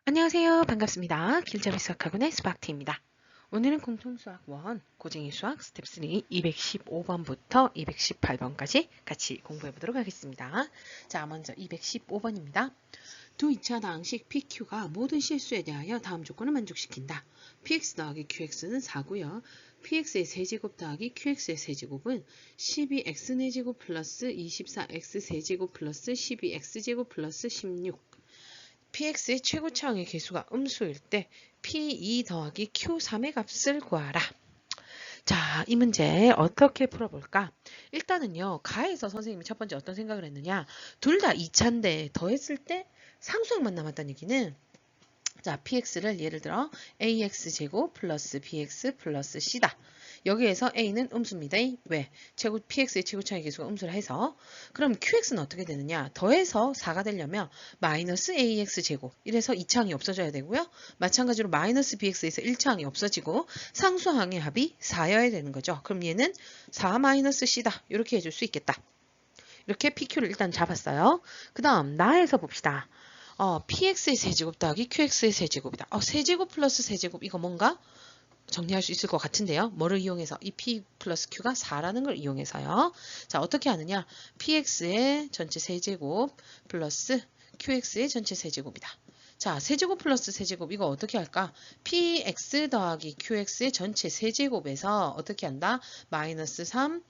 안녕하세요. 반갑습니다. 길잡이 수학학원의 수박티입니다. 오늘은 공통수학 1, 고쟁이 수학 스텝 3 215번부터 218번까지 같이 공부해 보도록 하겠습니다. 자, 먼저 215번입니다. 두 2차 다항식 PQ가 모든 실수에 대하여 다음 조건을 만족시킨다. PX 더하기 QX는 4고요. PX의 세제곱 더하기 QX의 세제곱은 12X4제곱 플러스 24X 세제곱 플러스 12X제곱 플러스 16. px의 최고차항의 개수가 음수일 때 p2 더하기 q3의 값을 구하라. 자, 이 문제 어떻게 풀어볼까? 일단은요, 가에서 선생님이 첫 번째 어떤 생각을 했느냐? 둘 다 2차인데 더했을 때 상수항만 남았다는 얘기는 자, px를 예를 들어 ax제곱 플러스 bx 플러스 c다. 여기에서 a는 음수입니다. 왜? px의 최고차의 개수가 음수를 해서. 그럼 qx는 어떻게 되느냐? 더해서 4가 되려면 마이너스 ax제곱. 이래서 2차항이 없어져야 되고요. 마찬가지로 마이너스 bx에서 1차항이 없어지고 상수항의 합이 4여야 되는 거죠. 그럼 얘는 4 마이너스 c다. 이렇게 해줄 수 있겠다. 이렇게 pq를 일단 잡았어요. 그 다음 나에서 봅시다. px의 세제곱 더하기 qx의 세제곱이다. 세제곱 플러스 세제곱 이거 뭔가 정리할 수 있을 것 같은데요. 뭐를 이용해서? 이 p 플러스 q가 4라는 걸 이용해서요. 자, 어떻게 하느냐? px의 전체 세제곱 플러스 qx의 전체 세제곱이다. 자, 세제곱 플러스 세제곱 이거 어떻게 할까? px 더하기 qx의 전체 세제곱에서 어떻게 한다? 마이너스 3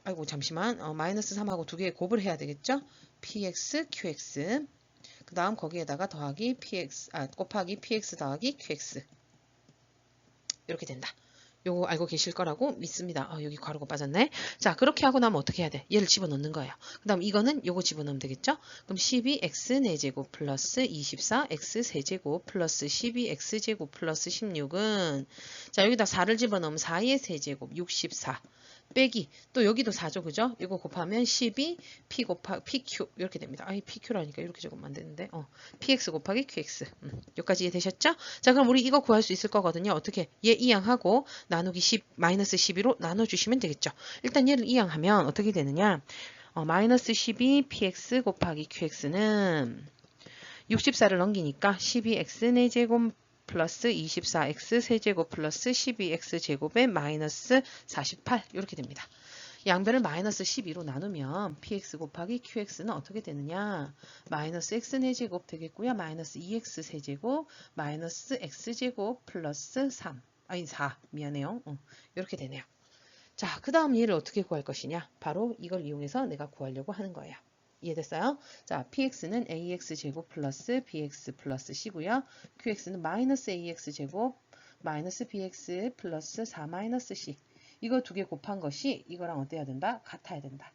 아이고 잠시만 마이너스 3하고 두 개 곱을 해야 되겠죠? px, qx 그 다음 거기에다가 더하기 곱하기 px 더하기 qx 이렇게 된다. 요거 알고 계실 거라고 믿습니다. 여기 괄호가 빠졌네. 자, 그렇게 하고 나면 어떻게 해야 돼? 얘를 집어넣는 거예요. 그 다음 이거는 요거 집어넣으면 되겠죠? 그럼 12x4제곱 플러스 24x3제곱 플러스 12x제곱 플러스 16은 자, 여기다 4를 집어넣으면 4의 세제곱 64 빼기 또 여기도 4죠. 그죠? 이거 곱하면 12 p 곱하기 pq 이렇게 됩니다. pq라니까 이렇게 적으면 안 되는데 px 곱하기 qx 여기까지 이해되셨죠? 자, 그럼 우리 이거 구할 수 있을 거거든요. 어떻게? 얘 이항하고 나누기 10 마이너스 12로 나눠주시면 되겠죠. 일단 얘를 이항하면 어떻게 되느냐? 마이너스 12 px 곱하기 qx는 64를 넘기니까 12x 4제곱 플러스 24x 세제곱 플러스 12x제곱에 마이너스 48 이렇게 됩니다. 양변을 마이너스 12로 나누면 px 곱하기 qx는 어떻게 되느냐? 마이너스 x 4제곱 되겠고요. 마이너스 2x 세제곱 마이너스 x제곱 플러스 3 아니 4 미안해요. 이렇게 되네요. 자, 그 다음 얘를 어떻게 구할 것이냐? 바로 이걸 이용해서 내가 구하려고 하는 거예요. 이해됐어요? 자, px는 ax제곱 플러스 bx 플러스 c고요. qx는 마이너스 ax제곱 마이너스 bx 플러스 4 마이너스 c. 이거 두 개 곱한 것이 이거랑 어때야 된다? 같아야 된다.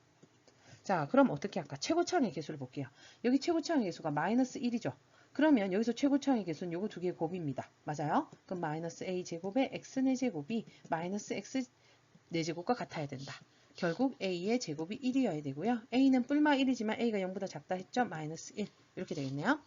자, 그럼 어떻게 할까? 최고차항의 개수를 볼게요. 여기 최고차항의 개수가 마이너스 1이죠. 그러면 여기서 최고차항의 개수는 요거 두 개의 곱입니다. 맞아요? 그럼 마이너스 a제곱에 x 4제곱이 마이너스 x 4제곱과 같아야 된다. 결국 a의 제곱이 1이어야 되고요. a는 뿔마 1이지만 a가 0보다 작다 했죠? 마이너스 1 이렇게 되겠네요.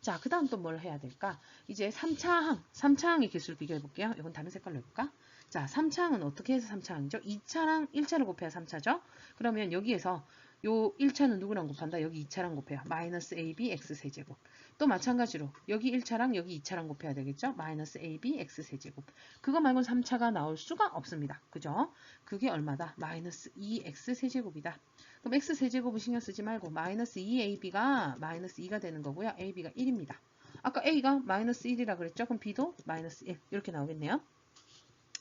자, 그 다음 또 뭘 해야 될까? 이제 3차항의 개수를 비교해 볼게요. 이건 다른 색깔로 해볼까? 자, 3차항은 어떻게 해서 3차항이죠? 2차랑 1차를 곱해야 3차죠? 그러면 여기에서 요 1차는 누구랑 곱한다? 여기 2차랑 곱해요. 마이너스 ab x세제곱. 또 마찬가지로 여기 1차랑 여기 2차랑 곱해야 되겠죠? 마이너스 ab x세제곱. 그거 말고 3차가 나올 수가 없습니다. 그죠? 그게 얼마다? 마이너스 2x세제곱이다. 그럼 x세제곱은 신경 쓰지 말고 마이너스 2ab가 마이너스 2가 되는 거고요. ab가 1입니다. 아까 a가 마이너스 1이라 그랬죠? 그럼 b도 마이너스 1 이렇게 나오겠네요.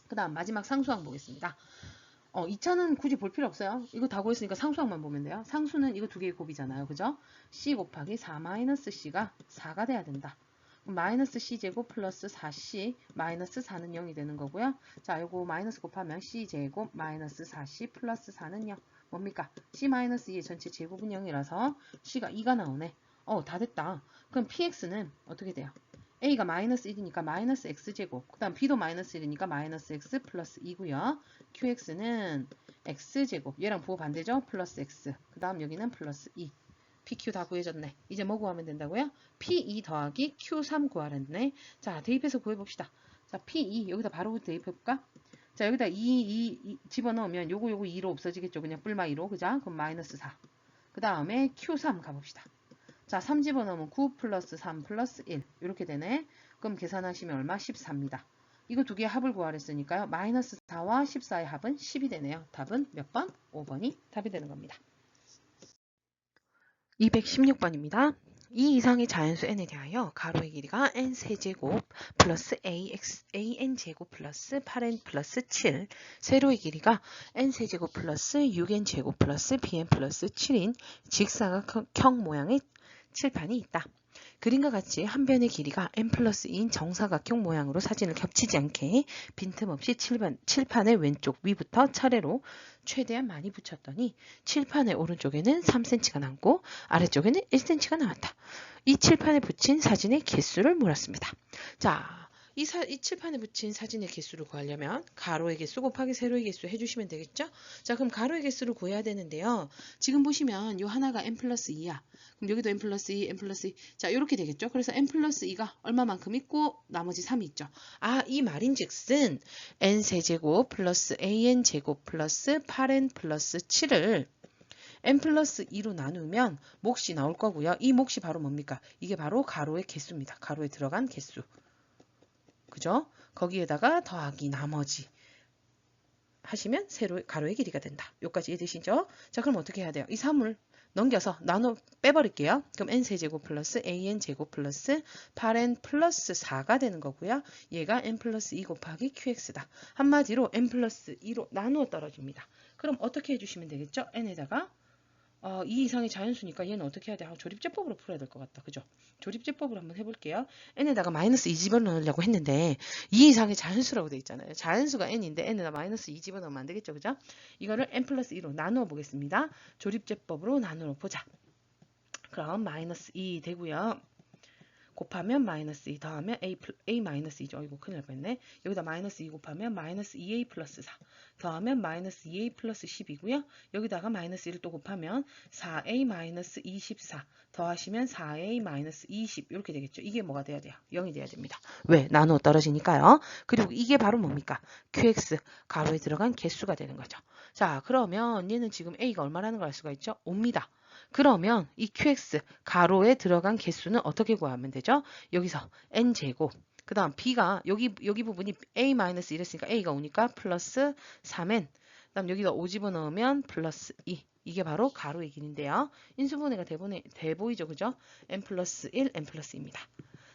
그 다음 마지막 상수항 보겠습니다. 2차는 굳이 볼 필요 없어요. 이거 다 구했으니까 상수항만 보면 돼요. 상수는 이거 두 개의 곱이잖아요. 그죠? c 곱하기 4 마이너스 c가 4가 돼야 된다. 마이너스 c제곱 플러스 4c 마이너스 4는 0이 되는 거고요. 자, 요거 마이너스 곱하면 c제곱 마이너스 4c 플러스 4는 0. 뭡니까? c 마이너스 2의 전체 제곱은 0이라서 c가 2가 나오네. 다 됐다. 그럼 px는 어떻게 돼요? a가 마이너스 1이니까 마이너스 x제곱 그 다음 b도 마이너스 1이니까 마이너스 x 플러스 2고요. qx는 x제곱 얘랑 부호 반대죠? 플러스 x 그 다음 여기는 플러스 2 pq 다 구해졌네. 이제 뭐 구하면 된다고요? p2 더하기 q3 구하랬네. 자, 대입해서 구해봅시다. 자, p2 여기다 바로 대입해볼까? 자, 여기다 2 집어넣으면 요거 2로 없어지겠죠. 그냥 뿔마 2로 그죠? 그럼 마이너스 4 그 다음에 q3 가봅시다. 자, 3 집어넣으면 9 플러스 3 플러스 1 이렇게 되네. 그럼 계산하시면 얼마? 14입니다. 이거 두 개의 합을 구하랬으니까요. 마이너스 4와 14의 합은 10이 되네요. 답은 몇 번? 5번이 답이 되는 겁니다. 216번입니다. 이 이상의 자연수 n에 대하여 가로의 길이가 n세제곱 플러스 an제곱 플러스 8n 플러스 7, 세로의 길이가 n세제곱 플러스 6n제곱 플러스 bn 플러스 7인 직사각형 모양의 칠판이 있다. 그림과 같이 한 변의 길이가 n 플러스 2인 정사각형 모양으로 사진을 겹치지 않게 빈틈없이 칠판의 왼쪽 위부터 차례로 최대한 많이 붙였더니 칠판의 오른쪽에는 3cm가 남고 아래쪽에는 1cm가 남았다. 이 칠판에 붙인 사진의 개수를 물었습니다. 자, 이 칠판에 붙인 사진의 개수를 구하려면 가로의 개수 곱하기 세로의 개수 해주시면 되겠죠? 자, 그럼 가로의 개수를 구해야 되는데요. 지금 보시면 요 하나가 n 플러스 2야. 그럼 여기도 n 플러스 2, n 플러스 2. 자, 이렇게 되겠죠? 그래서 n 플러스 2가 얼마만큼 있고 나머지 3이 있죠. 아, 이 말인즉슨 n 세제곱 플러스 an 제곱 플러스 8n 플러스 7을 n 플러스 2로 나누면 몫이 나올 거고요. 이 몫이 바로 뭡니까? 이게 바로 가로의 개수입니다. 가로에 들어간 개수. 그죠? 거기에다가 더하기 나머지 하시면 가로의 길이가 된다. 여기까지 이해되시죠? 자, 그럼 어떻게 해야 돼요? 이 3을 넘겨서 나눠 빼버릴게요. 그럼 n세제곱 플러스 an제곱 플러스 8n 플러스 4가 되는 거고요. 얘가 n 플러스 2 곱하기 qx다. 한마디로 n 플러스 2로 나누어 떨어집니다. 그럼 어떻게 해주시면 되겠죠? n에다가 2 이상의 자연수니까 얘는 어떻게 해야 돼? 조립제법으로 풀어야 될 것 같다. 그죠? 조립제법으로 한번 해볼게요. n에다가 마이너스 2 집어넣으려고 했는데 2 이상의 자연수라고 돼 있잖아요. 자연수가 n인데 n에다 마이너스 2 집어넣으면 안 되겠죠? 그죠? 이거를 n 플러스 2로 나누어 보겠습니다. 조립제법으로 나누어 보자. 그럼 마이너스 2 되고요. 곱하면 마이너스 2 더하면 a 마이너스 2죠. 이거 큰일 날 뻔했네. 여기다 마이너스 2 곱하면 마이너스 2a 플러스 4 더하면 마이너스 2a 플러스 10이고요. 여기다가 마이너스 1을 또 곱하면 4a 마이너스 24 더하시면 4a 마이너스 20 이렇게 되겠죠. 이게 뭐가 돼야 돼요? 0이 돼야 됩니다. 왜? 나누어 떨어지니까요. 그리고 이게 바로 뭡니까? qx 가로에 들어간 개수가 되는 거죠. 자, 그러면 얘는 지금 a가 얼마라는 걸 알 수가 있죠? 5입니다. 그러면 이 qx 가로에 들어간 개수는 어떻게 구하면 되죠? 여기서 n제곱 그 다음 b가 여기 부분이 a-1 이랬으니까 a가 오니까 플러스 3n 그 다음 여기다 5 집어넣으면 플러스 2 이게 바로 가로의 길인데요. 인수분해가 돼 보이죠? 그죠? n 플러스 1, n 플러스 2입니다.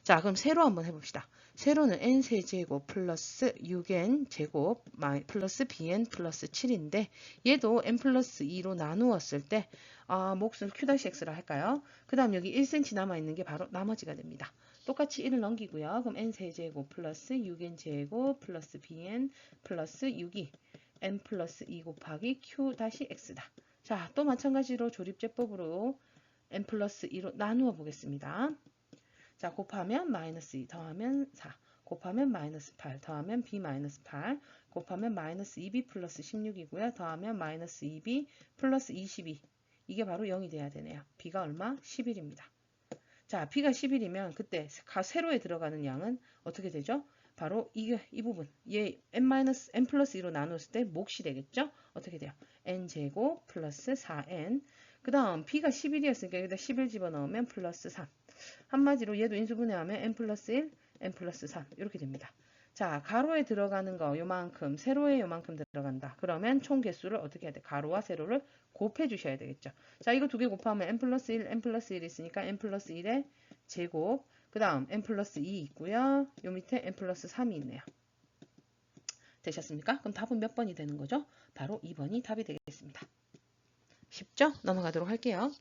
자, 그럼 세로 한번 해봅시다. 세로는 n세제곱 플러스 6n 제곱 플러스 bn 플러스 7인데 얘도 n 플러스 2로 나누었을 때 몫을 q-x라 할까요? 그 다음 여기 1cm 남아있는 게 바로 나머지가 됩니다. 똑같이 1을 넘기고요. 그럼 n세제곱 플러스 6n제곱 플러스 bn 플러스 6이 n 플러스 2 곱하기 q-x다. 자, 또 마찬가지로 조립제법으로 n 플러스 2로 나누어 보겠습니다. 자, 곱하면 마이너스 2 더하면 4 곱하면 마이너스 8 더하면 b 마이너스 8 곱하면 마이너스 2b 플러스 16이고요. 더하면 마이너스 2b 플러스 22 이게 바로 0이 돼야 되네요. b가 얼마? 11입니다. 자, b가 11이면 그때 세로에 들어가는 양은 어떻게 되죠? 바로 이 부분 얘 n 플러스 2로 나눴을 때 몫이 되겠죠? 어떻게 돼요? n제곱 플러스 4n 그 다음 b가 11이었으니까 여기다 11 집어넣으면 플러스 3 한마디로 얘도 인수분해하면 n 플러스 1, n 플러스 3 이렇게 됩니다. 자, 가로에 들어가는 거 요만큼, 세로에 요만큼 들어간다. 그러면 총 개수를 어떻게 해야 돼? 가로와 세로를 곱해 주셔야 되겠죠. 자, 이거 두 개 곱하면 n 플러스 1, n 플러스 1이 있으니까 n 플러스 1의 제곱 그 다음 n 플러스 2 있고요. 요 밑에 n 플러스 3이 있네요. 되셨습니까? 그럼 답은 몇 번이 되는 거죠? 바로 2번이 답이 되겠습니다. 쉽죠? 넘어가도록 할게요.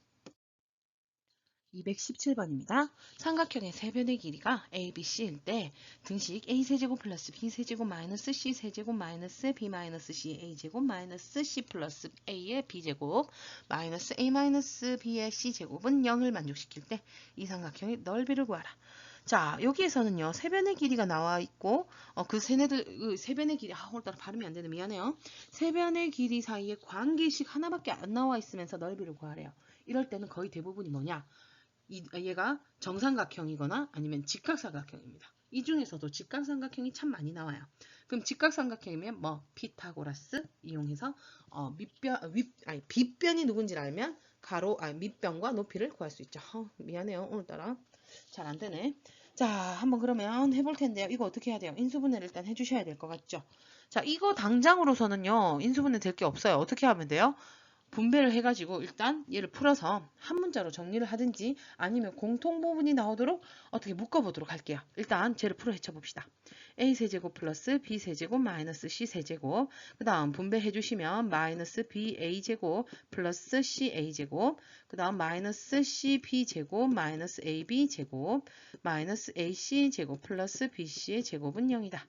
217번입니다. 삼각형의 세 변의 길이가 ABC일 때 등식 A세제곱 플러스 B세제곱 마이너스 C세제곱 마이너스 B 마이너스 C A제곱 마이너스 C 플러스 A의 B제곱 마이너스 A 마이너스 B의 C제곱은 0을 만족시킬 때 이 삼각형의 넓이를 구하라. 자, 여기에서는요, 세 변의 길이가 나와 있고, 세 변의 길이, 오늘따라 발음이 안 되네, 미안해요. 세 변의 길이 사이에 관계식 하나밖에 안 나와 있으면서 넓이를 구하래요. 이럴 때는 거의 대부분이 뭐냐? 얘가 정삼각형이거나 아니면 직각삼각형입니다. 이 중에서도 직각삼각형이 참 많이 나와요. 그럼 직각삼각형이면 뭐 피타고라스 이용해서 빗변이 누군지 알면 밑변과 높이를 구할 수 있죠. 미안해요. 오늘따라 잘 안 되네. 자, 한번 그러면 해볼 텐데요. 이거 어떻게 해야 돼요? 인수분해를 일단 해주셔야 될 것 같죠? 자, 이거 당장으로서는요, 인수분해 될 게 없어요. 어떻게 하면 돼요? 분배를 해가지고 일단 얘를 풀어서 한 문자로 정리를 하든지 아니면 공통 부분이 나오도록 어떻게 묶어보도록 할게요. 일단 쟤를 풀어 헤쳐봅시다. a세제곱 플러스 b세제곱 마이너스 c세제곱, 그 다음 분배해 주시면 마이너스 ba제곱 플러스 ca제곱, 그 다음 마이너스 cb제곱 마이너스 ab제곱 마이너스 ac제곱 플러스 bc의 제곱은 0이다.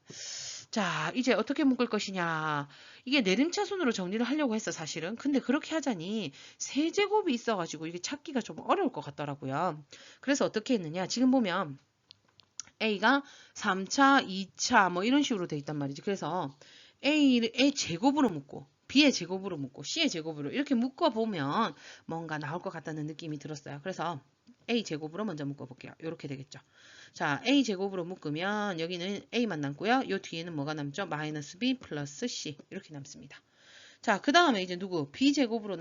자, 이제 어떻게 묶을 것이냐. 이게 내림차순으로 정리를 하려고 했어, 사실은. 근데 그렇게 하자니 세제곱이 있어가지고 이게 찾기가 좀 어려울 것 같더라고요. 그래서 어떻게 했느냐. 지금 보면 A가 3차, 2차 뭐 이런 식으로 돼 있단 말이지. 그래서 A의 제곱으로 묶고 B의 제곱으로 묶고 C의 제곱으로 이렇게 묶어보면 뭔가 나올 것 같다는 느낌이 들었어요. 그래서 A 제곱으로 먼저 묶어볼게요. 이렇게 되겠죠. 자, A 제곱으로 묶으면 여기는 A만 남고요. 요 뒤에는 뭐가 남죠? 마이너스 B 플러스 C 이렇게 남습니다. 자, 그 다음에 이제 누구? B제곱으로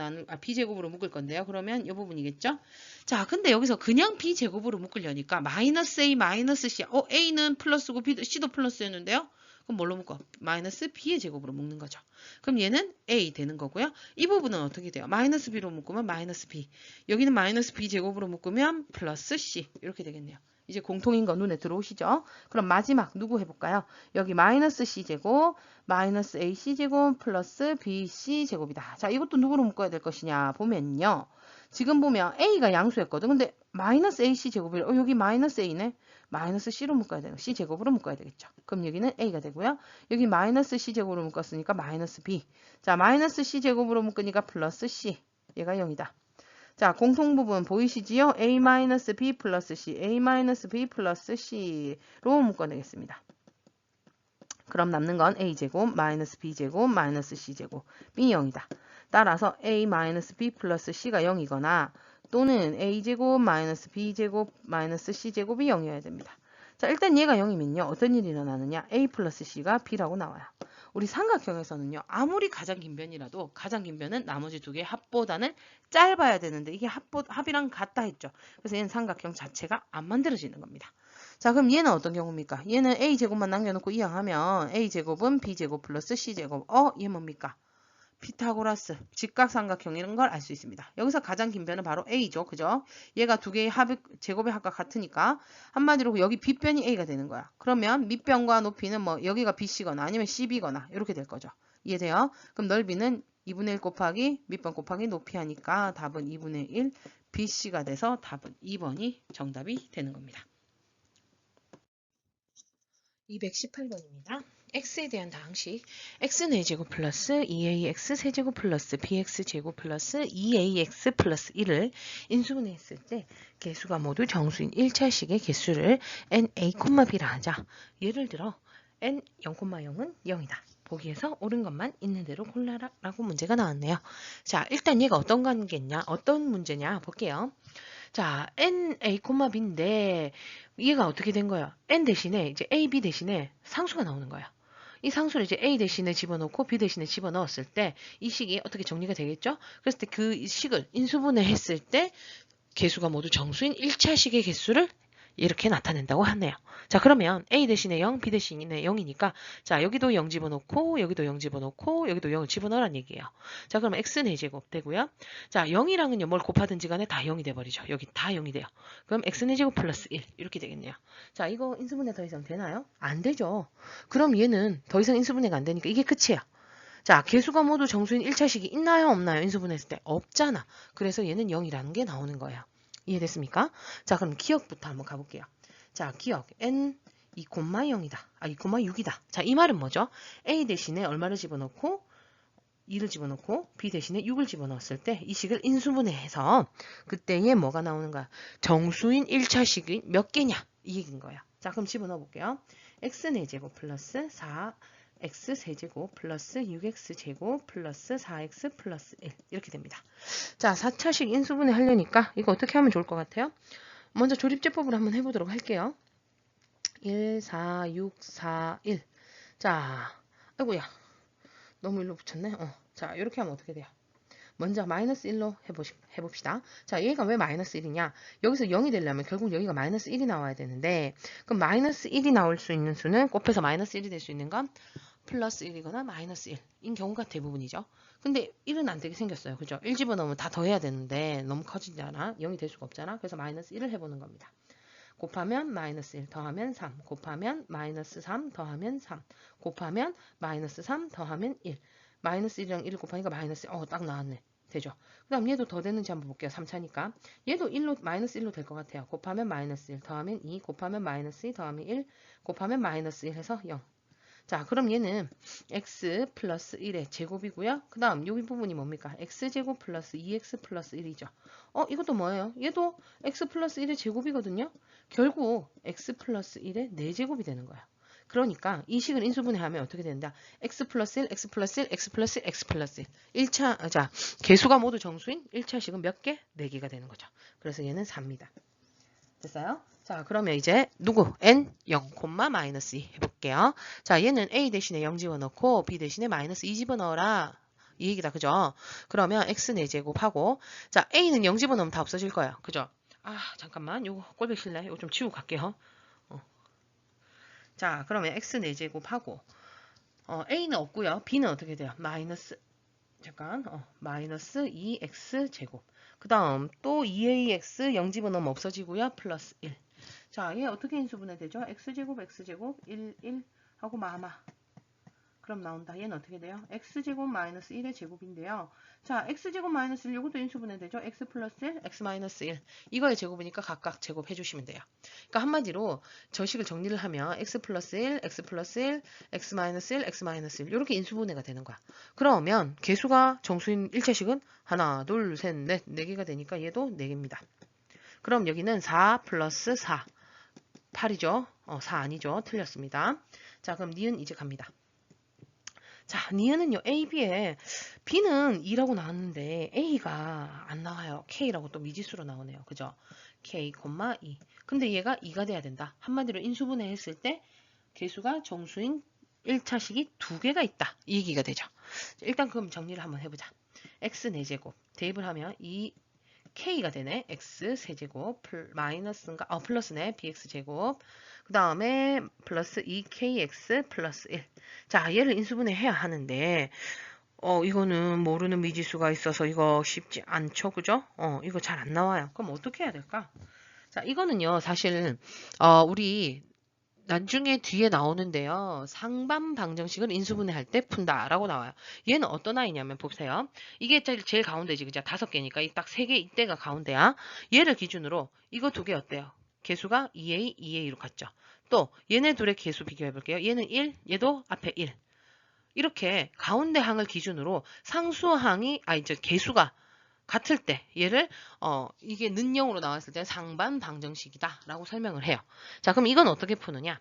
묶을 건데요. 그러면 이 부분이겠죠? 자, 근데 여기서 그냥 B제곱으로 묶으려니까 마이너스 A, 마이너스 C. A는 플러스고 C도 플러스였는데요. 그럼 뭘로 묶어? 마이너스 B의 제곱으로 묶는 거죠. 그럼 얘는 A 되는 거고요. 이 부분은 어떻게 돼요? 마이너스 B로 묶으면 마이너스 B. 여기는 마이너스 B 제곱으로 묶으면 플러스 C. 이렇게 되겠네요. 이제 공통인 거 눈에 들어오시죠? 그럼 마지막 누구 해볼까요? 여기 마이너스 C제곱, 마이너스 AC제곱 플러스 BC제곱이다. 자, 이것도 누구로 묶어야 될 것이냐 보면요. 지금 보면 A가 양수였거든. 근데 마이너스 AC제곱이 여기 마이너스 A네. 마이너스 C로 묶어야 되는 C제곱으로 묶어야 되겠죠. 그럼 여기는 A가 되고요. 여기 마이너스 C제곱으로 묶었으니까 마이너스 B. 자, 마이너스 C제곱으로 묶으니까 플러스 C. 얘가 0이다. 자, 공통부분 보이시지요? A-B 플러스 C, A-B 플러스 C로 묶어내겠습니다. 그럼 남는 건 A제곱, 마이너스 B제곱, 마이너스 C제곱, B 0이다. 따라서 A-B 플러스 C가 0이거나 또는 A제곱, 마이너스 B제곱, 마이너스 C제곱이 0이어야 됩니다. 자, 일단 얘가 0이면요. 어떤 일이 일어나느냐? A 플러스 C가 B라고 나와요. 우리 삼각형에서는요. 아무리 가장 긴 변이라도 가장 긴 변은 나머지 두 개의 합보다는 짧아야 되는데 이게 합이랑 같다 했죠. 그래서 얘는 삼각형 자체가 안 만들어지는 겁니다. 자, 그럼 얘는 어떤 경우입니까? 얘는 A제곱만 남겨놓고 이항하면 A제곱은 B제곱 플러스 C제곱. 얘 뭡니까? 피타고라스, 직각삼각형 이런 걸 알 수 있습니다. 여기서 가장 긴 변은 바로 A죠. 그죠? 얘가 두 개의 제곱의 합과 같으니까 한마디로 여기 빗변이 A가 되는 거야. 그러면 밑변과 높이는 뭐 여기가 BC거나 아니면 CB거나 이렇게 될 거죠. 이해돼요? 그럼 넓이는 2분의 1 곱하기 밑변 곱하기 높이 하니까 답은 2분의 1 BC가 돼서 답은 2번이 정답이 되는 겁니다. 218번입니다. x에 대한 다항식 x는 a제곱 플러스 2ax 세제곱 플러스 bx제곱 플러스 2ax 플러스 1을 인수분해했을 때 개수가 모두 정수인 1차식의 개수를 na, b라 하자. 예를 들어 n 0,0은 0이다. 보기에서 옳은 것만 있는 대로 골라라 라고 문제가 나왔네요. 자, 일단 얘가 어떤 관계냐, 어떤 문제냐 볼게요. 자, n, a, b인데 얘가 어떻게 된 거야? n 대신에 이제 a, b 대신에 상수가 나오는 거야. 이 상수를 이제 a 대신에 집어넣고 b 대신에 집어넣었을 때 이 식이 어떻게 정리가 되겠죠? 그랬을 때 그 식을 인수분해 했을 때 개수가 모두 정수인 1차식의 개수를 이렇게 나타낸다고 하네요. 자, 그러면 A 대신에 0, B 대신에 0이니까 자, 여기도 0 집어넣고 여기도 0 집어넣고 여기도 0을 집어넣으란 얘기예요. 자, 그럼 X는 4제곱 되고요. 자, 0이랑은요, 뭘 곱하든지 간에 다 0이 돼버리죠. 여기 다 0이 돼요. 그럼 X는 4제곱 플러스 1 이렇게 되겠네요. 자, 이거 인수분해 더 이상 되나요? 안 되죠. 그럼 얘는 더 이상 인수분해가 안 되니까 이게 끝이야. 자, 개수가 모두 정수인 1차식이 있나요? 없나요? 인수분해했을 때 없잖아. 그래서 얘는 0이라는 게 나오는 거예요. 이해됐습니까? 자, 그럼 기억부터 한번 가볼게요. 자, 기억. n 2,0이다. 2,6이다. 자, 이 말은 뭐죠? a 대신에 얼마를 집어넣고 2를 집어넣고 b 대신에 6을 집어넣었을 때 이 식을 인수분해해서 그때에 뭐가 나오는가? 정수인 1차식이 몇 개냐? 이 얘기인 거예요. 자, 그럼 집어넣어 볼게요. x4제곱 플러스 4x 세제곱 플러스 6x 제곱 플러스 4x 플러스 1 이렇게 됩니다. 자, 4차식 인수분해 하려니까 이거 어떻게 하면 좋을 것 같아요? 먼저 조립제법으로 한번 해보도록 할게요. 1, 4, 6, 4, 1. 자, 아이고야. 너무 일로 붙였네. 자, 이렇게 하면 어떻게 돼요? 먼저 마이너스 1로 해봅시다. 자, 얘가 왜 마이너스 1이냐? 여기서 0이 되려면 결국 여기가 마이너스 1이 나와야 되는데, 그럼 마이너스 1이 나올 수 있는 수는 곱해서 마이너스 1이 될 수 있는 건 플러스 1이거나 마이너스 1인 경우가 대부분이죠. 근데 1은 안 되게 생겼어요. 그죠? 1 집어넣으면 다 더해야 되는데 너무 커지잖아. 0이 될 수가 없잖아. 그래서 마이너스 1을 해보는 겁니다. 곱하면 마이너스 1 더하면 3 곱하면 마이너스 3 더하면 3 곱하면 마이너스 3 더하면 1 마이너스 1이랑 1을 곱하니까 마이너스 딱 나왔네. 되죠? 그 다음 얘도 더 되는지 한번 볼게요. 3차니까 얘도 1로 마이너스 1로 될 것 같아요. 곱하면 마이너스 1 더하면 2 곱하면 마이너스 2 더하면 1 곱하면 마이너스 1 해서 0. 자, 그럼 얘는 x 플러스 1의 제곱이고요. 그 다음 여기 부분이 뭡니까? x제곱 플러스 2x 플러스 1이죠. 이것도 뭐예요? 얘도 x 플러스 1의 제곱이거든요. 결국 x 플러스 1의 4제곱이 되는 거예요. 그러니까 이 식을 인수분해하면 어떻게 된다? x 플러스 1, x 플러스 1, x 플러스 1, x 플러스 1. 자, 개수가 모두 정수인 1차 식은 몇 개? 4개가 되는 거죠. 그래서 얘는 4입니다. 됐어요? 자, 그러면 이제 누구? n 0, 마이너스 2 해볼게요. 자, 얘는 a 대신에 0 집어넣고 b 대신에 마이너스 2 집어넣어라. 이 얘기다. 그죠? 그러면 x 4제곱하고 자, a는 0 집어넣으면 다 없어질 거예요. 그죠? 잠깐만. 요거 꼴백 실래? 요거 좀 치우고 갈게요. 자, 그러면 x 4제곱하고 a는 없고요. b는 어떻게 돼요? 마이너스 마이너스 2x 제곱. 그 다음 또 2ax 0 집어넣으면 없어지고요. 플러스 1. 자, 얘 어떻게 인수분해 되죠? x제곱, x제곱, 1, 1 하고 마마. 그럼 나온다. 얘는 어떻게 돼요? x제곱 마이너스 1의 제곱인데요. 자, x제곱 마이너스 1 이것도 인수분해 되죠? x 플러스 1, x 마이너스 1. 이거의 제곱이니까 각각 제곱해 주시면 돼요. 그러니까 한마디로 저 식을 정리를 하면 x 플러스 1, x 플러스 1, x 마이너스 1, x 마이너스 1 이렇게 인수분해가 되는 거야. 그러면 개수가 정수인 1차식은 하나, 둘, 셋, 넷, 4개가 되니까 얘도 4개입니다. 그럼 여기는 4 플러스 4. 8이죠? 4 아니죠? 틀렸습니다. 자, 그럼 니은 이제 갑니다. 자, 니은은요, A, B에 B는 2라고 나왔는데 A가 안 나와요. K라고 또 미지수로 나오네요. 그죠? K, 2. 근데 얘가 2가 돼야 된다. 한마디로 인수분해 했을 때 개수가 정수인 1차식이 2개가 있다. 이 얘기가 되죠. 일단 그럼 정리를 한번 해보자. X 4제곱 대입을 하면 2K가 되네. X 세제곱 마이너스인가? 플러스네. BX 제곱. 그 다음에 플러스 2KX 플러스 1. 자, 얘를 인수분해 해야 하는데 이거는 모르는 미지수가 있어서 이거 쉽지 않죠. 그죠? 이거 잘 안 나와요. 그럼 어떻게 해야 될까? 자, 이거는요. 사실 우리 나중에 뒤에 나오는데요. 상반 방정식을 인수분해할 때 푼다라고 나와요. 얘는 어떤 아이냐면 보세요. 이게 제일 가운데지. 그죠? 5개니까 딱 3개 이때가 가운데야. 얘를 기준으로 이거 2개 어때요? 개수가 2A, 2A로 갔죠. 또 얘네 둘의 개수 비교해 볼게요. 얘는 1, 얘도 앞에 1. 이렇게 가운데 항을 기준으로 상수항이 개수가 같을 때 얘를 이게 는영으로 나왔을 때 상반 방정식이다 라고 설명을 해요. 자, 그럼 이건 어떻게 푸느냐?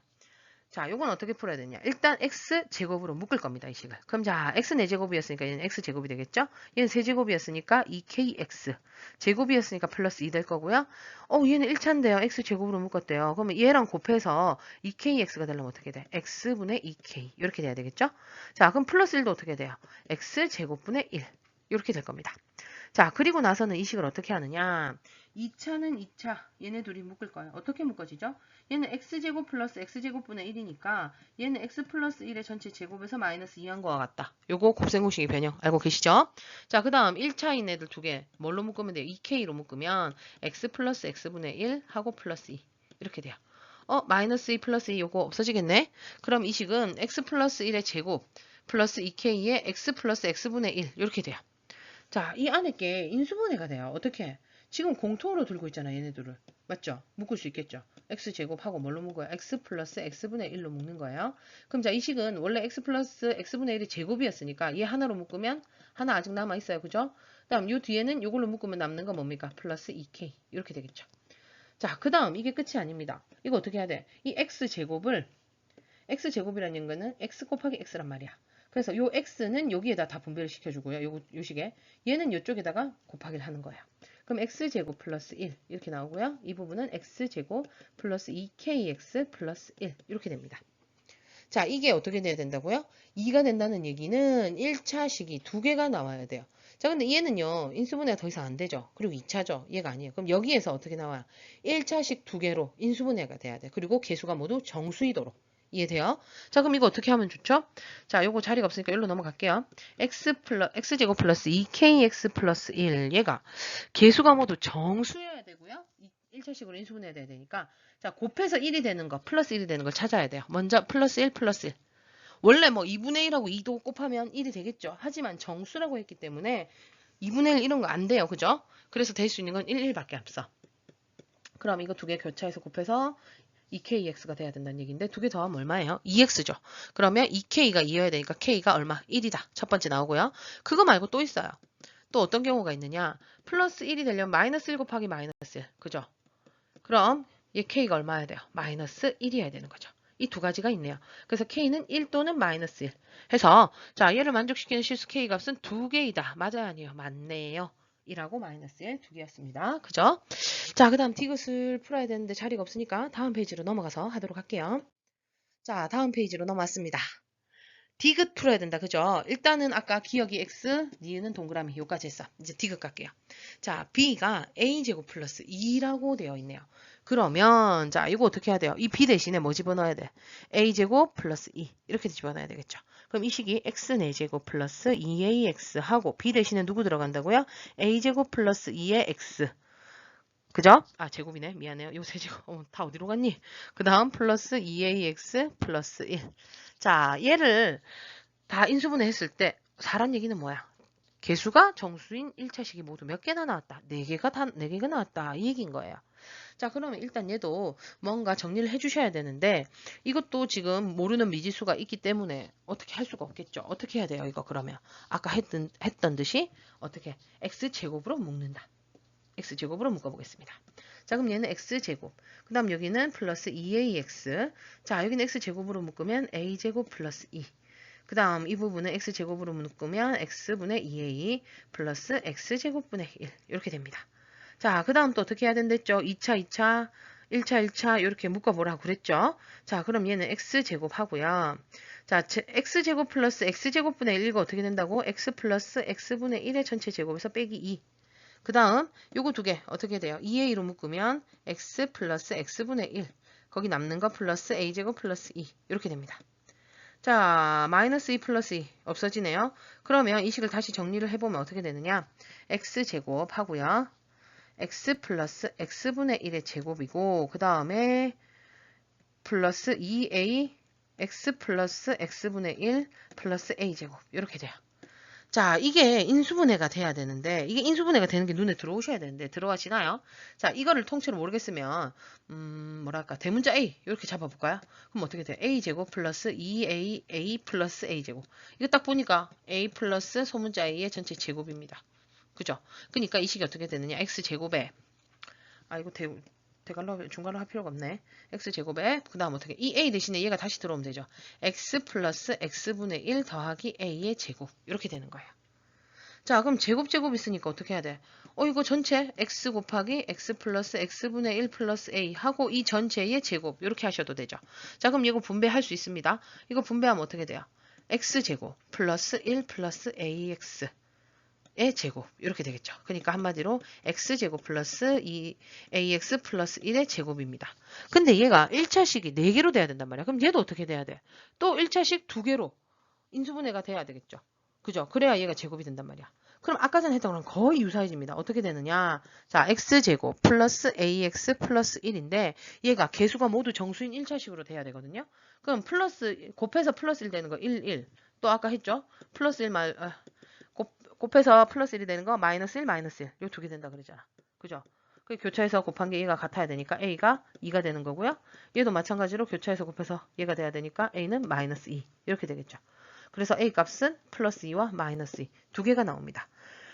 자, 요건 어떻게 풀어야 되냐? 일단 x제곱으로 묶을 겁니다, 이 식을. 그럼 자, x 4제곱이었으니까 얘는 x제곱이 되겠죠? 얘는 세제곱이었으니까 2kx. 제곱이었으니까 플러스 2 될 거고요. 얘는 1차인데요. x제곱으로 묶었대요. 그러면 얘랑 곱해서 2kx가 되려면 어떻게 돼? x분의 2k. 이렇게 돼야 되겠죠? 자, 그럼 플러스 1도 어떻게 돼요? x제곱분의 1. 이렇게 될 겁니다. 자, 그리고 나서는 이 식을 어떻게 하느냐? 2차는 2차. 얘네 둘이 묶을 거예요. 어떻게 묶어지죠? 얘는 x제곱 플러스 x제곱분의 1이니까 얘는 x 플러스 1의 전체 제곱에서 마이너스 2한 거와 같다. 요거 곱셈공식의 변형 알고 계시죠? 자, 그 다음 1차인 애들 2개 뭘로 묶으면 돼요? 2k로 묶으면 x 플러스 x분의 1 하고 플러스 2 이렇게 돼요. 마이너스 2 플러스 2 요거 없어지겠네? 그럼 이 식은 x 플러스 1의 제곱 플러스 2k의 x 플러스 x분의 1 이렇게 돼요. 자, 이 안에 게 인수분해가 돼요. 어떻게? 지금 공통으로 들고 있잖아, 얘네들을. 맞죠? 묶을 수 있겠죠? x제곱하고 뭘로 묶어요? x 플러스 x분의 1로 묶는 거예요. 그럼 자, 이 식은 원래 x 플러스 x분의 1이 제곱이었으니까 얘 하나로 묶으면 하나 아직 남아있어요. 그죠? 그 다음 요 뒤에는 요걸로 묶으면 남는 건 뭡니까? 플러스 2k. 이렇게 되겠죠. 자, 그 다음 이게 끝이 아닙니다. 이거 어떻게 해야 돼? 이 x제곱이라는 거는 x 곱하기 x란 말이야. 그래서 요 x는 여기에다 다 분배를 시켜주고요. 요 식에. 얘는 이쪽에다가 곱하기를 하는 거예요. 그럼 x제곱 플러스 1 이렇게 나오고요. 이 부분은 x제곱 플러스 2kx 플러스 1 이렇게 됩니다. 자, 이게 어떻게 돼야 된다고요? 2가 된다는 얘기는 1차식이 2개가 나와야 돼요. 자, 근데 얘는요, 인수분해가 더 이상 안 되죠. 그리고 2차죠. 얘가 아니에요. 그럼 여기에서 어떻게 나와요? 1차식 두 개로 인수분해가 돼야 돼. 그리고 개수가 모두 정수이도록. 이해돼요? 자, 그럼 이거 어떻게 하면 좋죠? 자, 요거 자리가 없으니까 일로 넘어갈게요. x제곱 플러스 2kx 플러스 1. 얘가 개수가 모두 정수여야 되고요. 1차식으로 인수분해야 돼야 되니까. 자, 곱해서 1이 되는 거, 플러스 1이 되는 걸 찾아야 돼요. 먼저 플러스 1, 플러스 1. 원래 뭐 2분의 1하고 2도 곱하면 1이 되겠죠. 하지만 정수라고 했기 때문에 2분의 1 이런 거 안 돼요. 그죠? 그래서 될 수 있는 건 1, 1밖에 없어. 그럼 이거 두 개 교차해서 곱해서 2kx가 돼야 된다는 얘기인데 두 개 더하면 얼마예요? 2x죠. 그러면 2k가 2여야 되니까 k가 얼마? 1이다. 첫 번째 나오고요. 그거 말고 또 있어요. 또 어떤 경우가 있느냐? 플러스 1이 되려면 마이너스 1 곱하기 마이너스 1. 그죠? 그럼 얘 k가 얼마여야 돼요? 마이너스 1이어야 되는 거죠. 이 두 가지가 있네요. 그래서 k는 1 또는 마이너스 1 해서 자 얘를 만족시키는 실수 k 값은 두 개이다. 맞아요? 아니에요? 맞네요. 1하고 마이너스 1 두 개였습니다. 그죠? 자, 그 다음 디귿을 풀어야 되는데 자리가 없으니까 다음 페이지로 넘어가서 하도록 할게요. 자, 다음 페이지로 넘어왔습니다. 디귿 풀어야 된다. 그죠? 일단은 아까 기억이 x, 니은은 동그라미 요까지 했어. 이제 디귿 갈게요. 자, b가 a제곱 플러스 2라고 되어 있네요. 그러면 자, 이거 어떻게 해야 돼요? 이 b 대신에 뭐 집어넣어야 돼? a제곱 플러스 2 이렇게 집어넣어야 되겠죠. 그럼 이 식이 x 4제곱 플러스 2ax 하고 b 대신에 누구 들어간다고요? a제곱 플러스 2의 x. 그죠? 아, 제곱이네. 미안해요. 요 세제곱. 다 어디로 갔니? 그 다음 플러스 2ax 플러스 1. 자, 얘를 다 인수분해 했을 때 사란 얘기는 뭐야? 개수가 정수인 1차식이 모두 몇 개나 나왔다? 4개가 나왔다. 이 얘기인 거예요. 자, 그러면 일단 얘도 뭔가 정리를 해주셔야 되는데 이것도 지금 모르는 미지수가 있기 때문에 어떻게 할 수가 없겠죠. 어떻게 해야 돼요? 이거 그러면 아까 했던 듯이 어떻게 x제곱으로 묶는다. x제곱으로 묶어보겠습니다. 자, 그럼 얘는 x제곱. 그 다음 여기는 플러스 2ax. 자, 여기는 x제곱으로 묶으면 a제곱 플러스 2. 그 다음 이 부분은 x제곱으로 묶으면 x분의 2a 플러스 x제곱분의 1. 이렇게 됩니다. 자, 그 다음 또 어떻게 해야 된댔죠? 2차, 1차, 1차 이렇게 묶어보라고 그랬죠? 자, 그럼 얘는 x제곱 하고요. 자, x제곱 플러스 x제곱분의 1 이거 어떻게 된다고? x 플러스 x분의 1의 전체 제곱에서 빼기 2. 그 다음 요거 두 개 어떻게 돼요? 2a로 묶으면 x 플러스 x분의 1 거기 남는 거 플러스 a제곱 플러스 2 이렇게 됩니다. 자, 마이너스 2 플러스 2 없어지네요. 그러면 이 식을 다시 정리를 해보면 어떻게 되느냐? x제곱 하고요. x 플러스 x분의 1의 제곱이고 그 다음에 플러스 2a x 플러스 x분의 1 플러스 a제곱 이렇게 돼요. 자, 이게 인수분해가 돼야 되는데 이게 인수분해가 되는 게 눈에 들어오셔야 되는데 들어가시나요? 자, 이거를 통째로 모르겠으면 뭐랄까 대문자 A 이렇게 잡아볼까요? 그럼 어떻게 돼요? A제곱 플러스 2A 플러스 A제곱. 이거 딱 보니까 A 플러스 소문자 A의 전체 제곱입니다. 그죠? 그러니까 이 식이 어떻게 되느냐? X제곱에 이거 대갈로 중괄호 할 필요가 없네. x제곱에 그 다음 어떻게 이 a 대신에 얘가 다시 들어오면 되죠. x 플러스 x분의 1 더하기 a의 제곱 이렇게 되는 거예요. 자, 그럼 제곱 있으니까 어떻게 해야 돼? 이거 전체 x 곱하기 x 플러스 x분의 1 플러스 a 하고 이 전체의 제곱 이렇게 하셔도 되죠. 자, 그럼 이거 분배할 수 있습니다. 이거 분배하면 어떻게 돼요? x제곱 플러스 1 플러스 ax 의 제곱 이렇게 되겠죠. 그러니까 한마디로 x제곱 플러스 2ax 플러스 1의 제곱입니다. 근데 얘가 1차식이 4개로 돼야 된단 말이야. 그럼 얘도 어떻게 돼야 돼? 또 1차식 2개로 인수분해가 돼야 되겠죠. 그죠? 그래야 얘가 제곱이 된단 말이야. 그럼 아까 전에 했던 거랑 거의 유사해집니다. 어떻게 되느냐? 자, x제곱 플러스 ax 플러스 1인데 얘가 개수가 모두 정수인 1차식으로 돼야 되거든요. 그럼 플러스 곱해서 플러스 1 되는 거 1, 1. 또 아까 했죠? 플러스 1 곱해서 플러스 1이 되는 거 마이너스 1, 마이너스 1. 요 두 개 된다 그러잖아. 그죠? 그 교차해서 곱한 게 얘가 같아야 되니까 a가 2가 되는 거고요. 얘도 마찬가지로 교차해서 곱해서 얘가 돼야 되니까 a는 마이너스 2. 이렇게 되겠죠. 그래서 a 값은 플러스 2와 마이너스 2. 두 개가 나옵니다.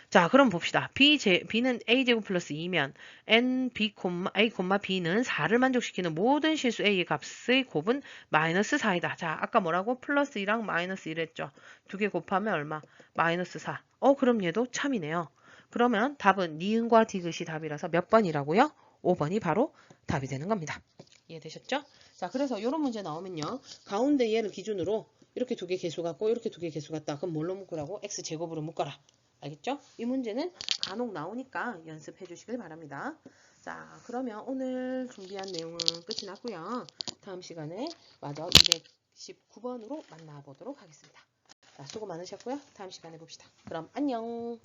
자, 그럼 봅시다. b는 a제곱 플러스 2면 n, b, a, b는 4를 만족시키는 모든 실수 a의 값의 곱은 마이너스 4이다. 자, 아까 뭐라고? 플러스 2랑 마이너스 1 했죠. 두 개 곱하면 얼마? 마이너스 4. 그럼 얘도 참이네요. 그러면 답은 니은과 디귿이 답이라서 몇 번이라고요? 5번이 바로 답이 되는 겁니다. 이해되셨죠? 자, 그래서 이런 문제 나오면요. 가운데 얘를 기준으로 이렇게 두 개 개수 같고 이렇게 두 개 개수 같다. 그럼 뭘로 묶으라고? x제곱으로 묶어라. 알겠죠? 이 문제는 간혹 나오니까 연습해 주시길 바랍니다. 자, 그러면 오늘 준비한 내용은 끝이 났고요. 다음 시간에 마저 219번으로 만나보도록 하겠습니다. 자, 수고 많으셨고요. 다음 시간에 봅시다. 그럼 안녕.